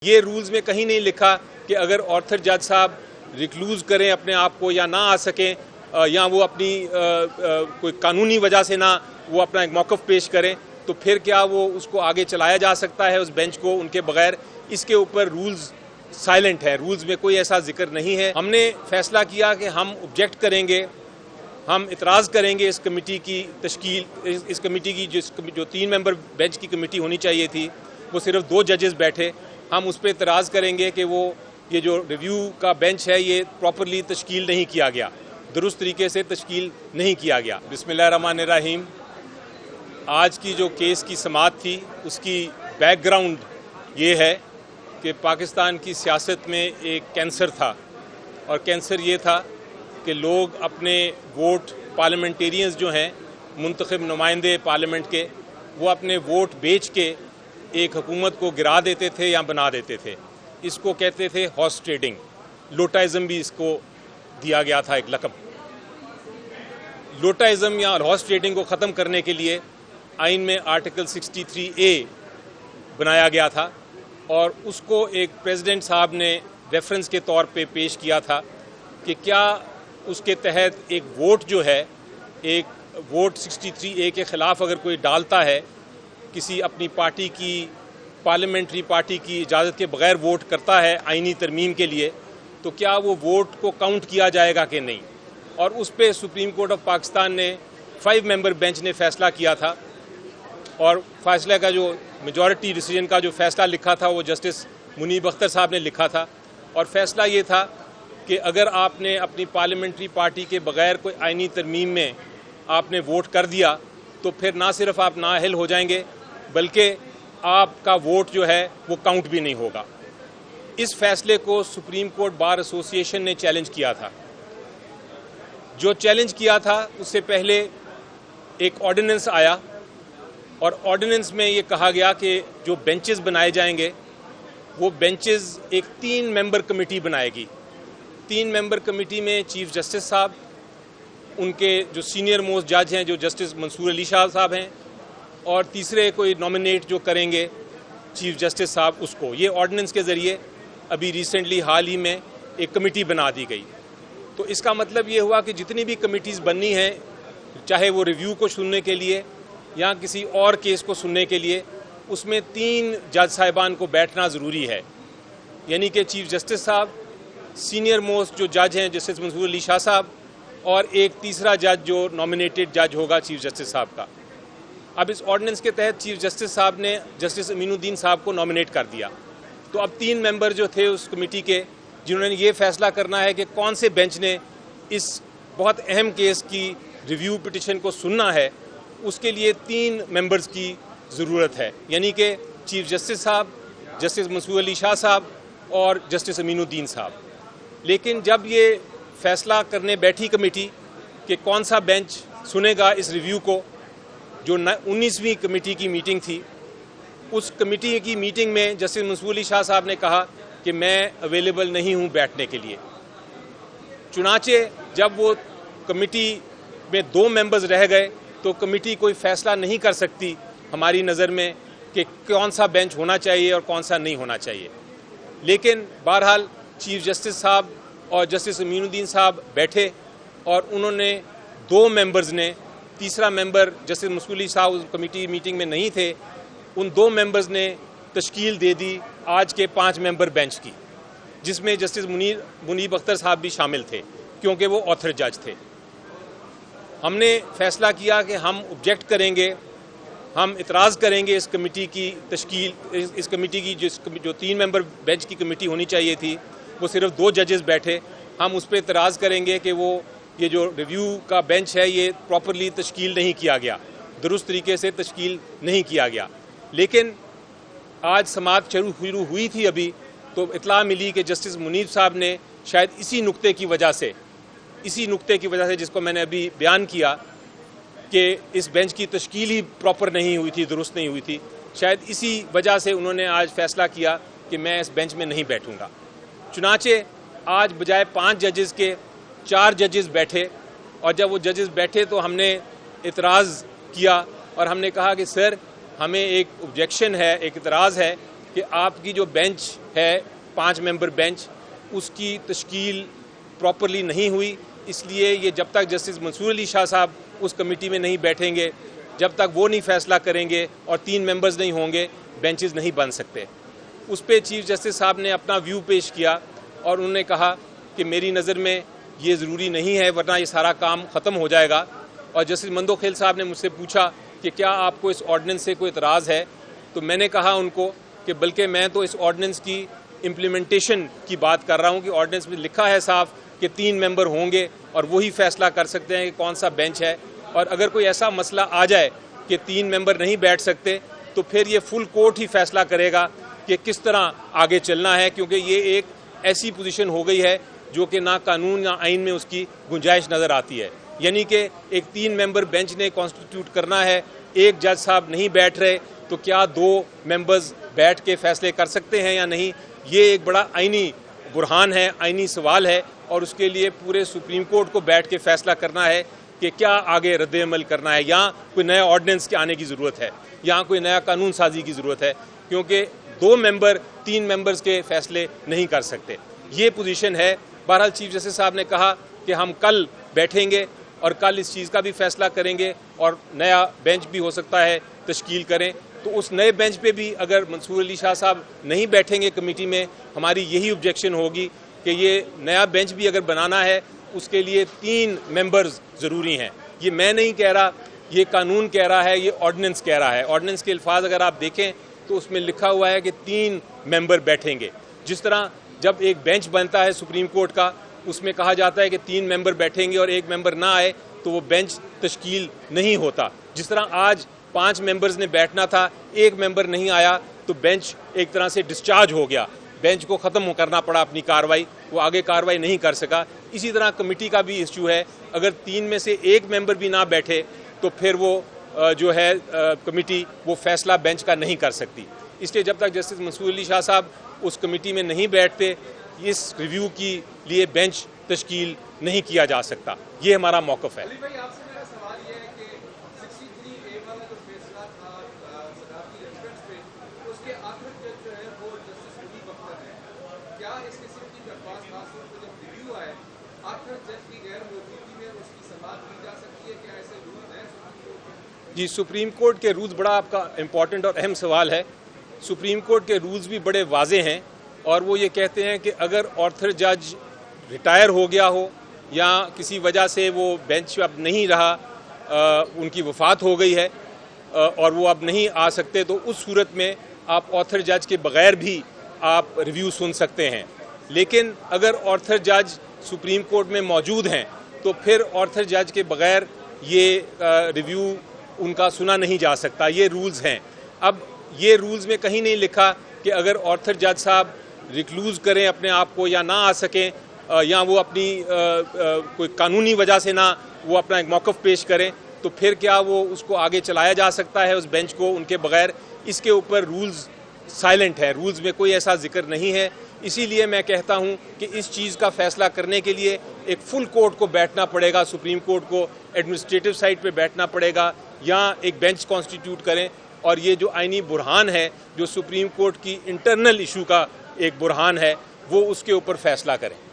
یہ رولز میں کہیں نہیں لکھا کہ اگر آرتھر جج صاحب ریکلوز کریں اپنے آپ کو یا نہ آ سکیں یا وہ اپنی کوئی قانونی وجہ سے نہ وہ اپنا ایک موقف پیش کریں تو پھر کیا وہ اس کو آگے چلایا جا سکتا ہے اس بینچ کو ان کے بغیر؟ اس کے اوپر رولز سائلنٹ ہے، رولز میں کوئی ایسا ذکر نہیں ہے۔ ہم نے فیصلہ کیا کہ ہم آبجیکٹ کریں گے، ہم اعتراض کریں گے اس کمیٹی کی تشکیل، اس کمیٹی کی جو 3 ممبر بینچ کی کمیٹی ہونی چاہیے تھی وہ صرف 2 ججز بیٹھے۔ ہم اس پہ اعتراض کریں گے کہ یہ جو ریویو کا بینچ ہے یہ پراپرلی تشکیل نہیں کیا گیا، درست طریقے سے تشکیل نہیں کیا گیا۔ بسم اللہ الرحمن الرحیم۔ آج کی جو کیس کی سماعت تھی اس کی بیک گراؤنڈ یہ ہے کہ پاکستان کی سیاست میں ایک کینسر تھا، اور کینسر یہ تھا کہ لوگ اپنے ووٹ، پارلیمنٹیرینز جو ہیں منتخب نمائندے پارلیمنٹ کے، وہ اپنے ووٹ بیچ کے ایک حکومت کو گرا دیتے تھے یا بنا دیتے تھے۔ اس کو کہتے تھے ہارس ٹریڈنگ، لوٹائزم بھی اس کو دیا گیا تھا ایک لقب۔ لوٹائزم یا ہارس ٹریڈنگ کو ختم کرنے کے لیے آئین میں آرٹیکل 63A بنایا گیا تھا، اور اس کو ایک پریزیڈنٹ صاحب نے ریفرنس کے طور پہ پیش کیا تھا کہ کیا اس کے تحت ایک ووٹ جو ہے، ایک ووٹ 63A کے خلاف اگر کوئی ڈالتا ہے، کسی اپنی پارٹی کی، پارلیمنٹری پارٹی کی اجازت کے بغیر ووٹ کرتا ہے آئینی ترمیم کے لیے، تو کیا وہ ووٹ کو کاؤنٹ کیا جائے گا کہ نہیں؟ اور اس پہ سپریم کورٹ آف پاکستان نے 5 ممبر بینچ نے فیصلہ کیا تھا، اور فیصلے کا جو میجورٹی ڈیسیژن کا جو فیصلہ لکھا تھا وہ جسٹس منیب اختر صاحب نے لکھا تھا، اور فیصلہ یہ تھا کہ اگر آپ نے اپنی پارلیمنٹری پارٹی کے بغیر کوئی آئینی ترمیم میں آپ نے ووٹ کر دیا تو پھر نہ صرف آپ نااہل ہو جائیں گے بلکہ آپ کا ووٹ جو ہے وہ کاؤنٹ بھی نہیں ہوگا۔ اس فیصلے کو سپریم کورٹ بار ایسوسی ایشن نے چیلنج کیا تھا۔ جو چیلنج کیا تھا اس سے پہلے ایک آرڈیننس آیا، اور آرڈیننس میں یہ کہا گیا کہ جو بینچز بنائے جائیں گے وہ بینچز ایک 3 ممبر کمیٹی بنائے گی۔ 3 ممبر کمیٹی میں چیف جسٹس صاحب، ان کے جو سینئر موسٹ جج ہیں جو جسٹس منصور علی شاہ صاحب ہیں، اور تیسرے کوئی نامنیٹ جو کریں گے چیف جسٹس صاحب اس کو۔ یہ آرڈیننس کے ذریعے ابھی ریسنٹلی حال ہی میں ایک کمیٹی بنا دی گئی۔ تو اس کا مطلب یہ ہوا کہ جتنی بھی کمیٹیز بننی ہیں، چاہے وہ ریویو کو سننے کے لیے یا کسی اور کیس کو سننے کے لیے، اس میں 3 جج صاحبان کو بیٹھنا ضروری ہے، یعنی کہ چیف جسٹس صاحب، سینئر موسٹ جو جج ہیں جسٹس منصور علی شاہ صاحب، اور ایک تیسرا جج جو نامنیٹڈ جج ہوگا چیف جسٹس صاحب کا۔ اب اس آرڈیننس کے تحت چیف جسٹس صاحب نے جسٹس امین الدین صاحب کو نامنیٹ کر دیا، تو اب 3 ممبر جو تھے اس کمیٹی کے، جنہوں نے یہ فیصلہ کرنا ہے کہ کون سے بینچ نے اس بہت اہم کیس کی ریویو پٹیشن کو سننا ہے، اس کے لیے 3 ممبرز کی ضرورت ہے، یعنی کہ چیف جسٹس صاحب، جسٹس منصور علی شاہ صاحب اور جسٹس امین الدین صاحب۔ لیکن جب یہ فیصلہ کرنے بیٹھی کمیٹی کہ کون سا بینچ سنے گا اس ریویو کو، جو 19ویں کمیٹی کی میٹنگ تھی، اس کمیٹی کی میٹنگ میں جسٹس منصور علی شاہ صاحب نے کہا کہ میں اویلیبل نہیں ہوں بیٹھنے کے لیے۔ چنانچہ جب وہ کمیٹی میں 2 ممبرز رہ گئے تو کمیٹی کوئی فیصلہ نہیں کر سکتی ہماری نظر میں کہ کون سا بینچ ہونا چاہیے اور کون سا نہیں ہونا چاہیے۔ لیکن بہرحال چیف جسٹس صاحب اور جسٹس امین الدین صاحب بیٹھے، اور انہوں نے 2 ممبرز نے، تیسرا ممبر جسٹس منصور علی صاحب اس کمیٹی میٹنگ میں نہیں تھے، ان 2 ممبرز نے تشکیل دے دی آج کے 5 ممبر بینچ کی، جس میں جسٹس منیب اختر صاحب بھی شامل تھے کیونکہ وہ آتھر جج تھے۔ ہم نے فیصلہ کیا کہ ہم آبجیکٹ کریں گے، ہم اعتراض کریں گے اس کمیٹی کی تشکیل، اس کمیٹی کی جو 3 ممبر بینچ کی کمیٹی ہونی چاہیے تھی وہ صرف 2 ججز بیٹھے۔ ہم اس پہ اعتراض کریں گے کہ یہ جو ریویو کا بینچ ہے یہ پراپرلی تشکیل نہیں کیا گیا، درست طریقے سے تشکیل نہیں کیا گیا۔ لیکن آج سماعت شروع ہوئی تھی ابھی، تو اطلاع ملی کہ جسٹس منیب صاحب نے شاید اسی نقطے کی وجہ سے جس کو میں نے ابھی بیان کیا کہ اس بینچ کی تشکیل ہی پراپر نہیں ہوئی تھی، درست نہیں ہوئی تھی، شاید اسی وجہ سے انہوں نے آج فیصلہ کیا کہ میں اس بینچ میں نہیں بیٹھوں گا۔ چنانچہ آج بجائے 5 ججز کے 4 ججز بیٹھے، اور جب وہ ججز بیٹھے تو ہم نے اعتراض کیا اور ہم نے کہا کہ سر ہمیں ایک آبجیکشن ہے، ایک اعتراض ہے کہ آپ کی جو بینچ ہے 5 ممبر بینچ اس کی تشکیل پراپرلی نہیں ہوئی، اس لیے یہ جب تک جسٹس منصور علی شاہ صاحب اس کمیٹی میں نہیں بیٹھیں گے، جب تک وہ نہیں فیصلہ کریں گے اور 3 ممبرز نہیں ہوں گے، بینچز نہیں بن سکتے۔ اس پہ چیف جسٹس صاحب نے اپنا ویو پیش کیا اور انہوں نے کہا کہ میری نظر میں یہ ضروری نہیں ہے ورنہ یہ سارا کام ختم ہو جائے گا۔ اور جسٹس مندوخیل صاحب نے مجھ سے پوچھا کہ کیا آپ کو اس آرڈیننس سے کوئی اعتراض ہے، تو میں نے کہا ان کو کہ بلکہ میں تو اس آرڈیننس کی امپلیمنٹیشن کی بات کر رہا ہوں کہ آرڈیننس میں لکھا ہے صاف کہ 3 ممبر ہوں گے اور وہی فیصلہ کر سکتے ہیں کہ کون سا بینچ ہے، اور اگر کوئی ایسا مسئلہ آ جائے کہ 3 ممبر نہیں بیٹھ سکتے تو پھر یہ فل کورٹ ہی فیصلہ کرے گا کہ کس طرح آگے چلنا ہے، کیونکہ یہ ایک ایسی پوزیشن ہو گئی ہے جو کہ نہ قانون نہ آئین میں اس کی گنجائش نظر آتی ہے، یعنی کہ ایک 3 ممبر بینچ نے کانسٹیٹیوٹ کرنا ہے، ایک جج صاحب نہیں بیٹھ رہے تو کیا 2 ممبرز بیٹھ کے فیصلے کر سکتے ہیں یا نہیں؟ یہ ایک بڑا آئینی برہان ہے، آئینی سوال ہے، اور اس کے لیے پورے سپریم کورٹ کو بیٹھ کے فیصلہ کرنا ہے کہ کیا آگے رد عمل کرنا ہے، یا کوئی نیا آرڈیننس کے آنے کی ضرورت ہے، یا کوئی نیا قانون سازی کی ضرورت ہے، کیونکہ 2 ممبر 3 ممبرز کے فیصلے نہیں کر سکتے۔ یہ پوزیشن ہے۔ بہرحال چیف جسٹس صاحب نے کہا کہ ہم کل بیٹھیں گے اور کل اس چیز کا بھی فیصلہ کریں گے اور نیا بینچ بھی ہو سکتا ہے تشکیل کریں، تو اس نئے بینچ پہ بھی اگر منصور علی شاہ صاحب نہیں بیٹھیں گے کمیٹی میں، ہماری یہی آبجیکشن ہوگی کہ یہ نیا بینچ بھی اگر بنانا ہے اس کے لیے 3 ممبرز ضروری ہیں۔ یہ میں نہیں کہہ رہا، یہ قانون کہہ رہا ہے، یہ آرڈیننس کہہ رہا ہے۔ آرڈیننس کے الفاظ اگر آپ دیکھیں تو اس میں لکھا ہوا ہے کہ 3 ممبر بیٹھیں گے۔ جس طرح جب ایک بینچ بنتا ہے سپریم کورٹ کا، اس میں کہا جاتا ہے کہ 3 ممبر بیٹھیں گے اور 1 ممبر نہ آئے تو وہ بینچ تشکیل نہیں ہوتا۔ جس طرح آج 5 ممبرز نے بیٹھنا تھا، 1 ممبر نہیں آیا تو بینچ ایک طرح سے ڈسچارج ہو گیا، بینچ کو ختم کرنا پڑا اپنی کاروائی، وہ آگے کاروائی نہیں کر سکا۔ اسی طرح کمیٹی کا بھی ایشو ہے، اگر 3 میں سے 1 ممبر بھی نہ بیٹھے تو پھر وہ جو ہے کمیٹی وہ فیصلہ بینچ کا نہیں کر سکتی۔ اس لیے جب تک جسٹس منصور علی شاہ صاحب اس کمیٹی میں نہیں بیٹھتے، اس ریویو کے لیے بینچ تشکیل نہیں کیا جا سکتا۔ یہ ہمارا موقف ہے۔ جی، سپریم کورٹ کے رولز بڑا آپ کا امپورٹنٹ اور اہم سوال ہے۔ سپریم کورٹ کے رولز بھی بڑے واضح ہیں اور وہ یہ کہتے ہیں کہ اگر آرتھر جج ریٹائر ہو گیا ہو یا کسی وجہ سے وہ بینچ اب نہیں رہا، ان کی وفات ہو گئی ہے اور وہ اب نہیں آ سکتے، تو اس صورت میں آپ آرتھر جج کے بغیر بھی آپ ریویو سن سکتے ہیں۔ لیکن اگر آرتھر جج سپریم کورٹ میں موجود ہیں تو پھر آرتھر جج کے بغیر یہ ریویو ان کا سنا نہیں جا سکتا۔ یہ رولز ہیں۔ اب یہ رولز میں کہیں نہیں لکھا کہ اگر آرتھر جج صاحب ریکلوز کریں اپنے آپ کو یا نہ آ سکیں، یا وہ اپنی کوئی قانونی وجہ سے نہ وہ اپنا ایک موقف پیش کریں، تو پھر کیا وہ اس کو آگے چلایا جا سکتا ہے اس بینچ کو ان کے بغیر؟ اس کے اوپر رولز سائلنٹ ہے، رولز میں کوئی ایسا ذکر نہیں ہے۔ اسی لیے میں کہتا ہوں کہ اس چیز کا فیصلہ کرنے کے لیے ایک فل کورٹ کو بیٹھنا پڑے گا، سپریم کورٹ کو ایڈمنسٹریٹو سائٹ پہ بیٹھنا پڑے گا یا ایک بینچ کانسٹیٹیوٹ کریں، اور یہ جو آئینی برہان ہے جو سپریم کورٹ کی انٹرنل ایشو کا ایک برہان ہے، وہ اس کے اوپر فیصلہ کریں۔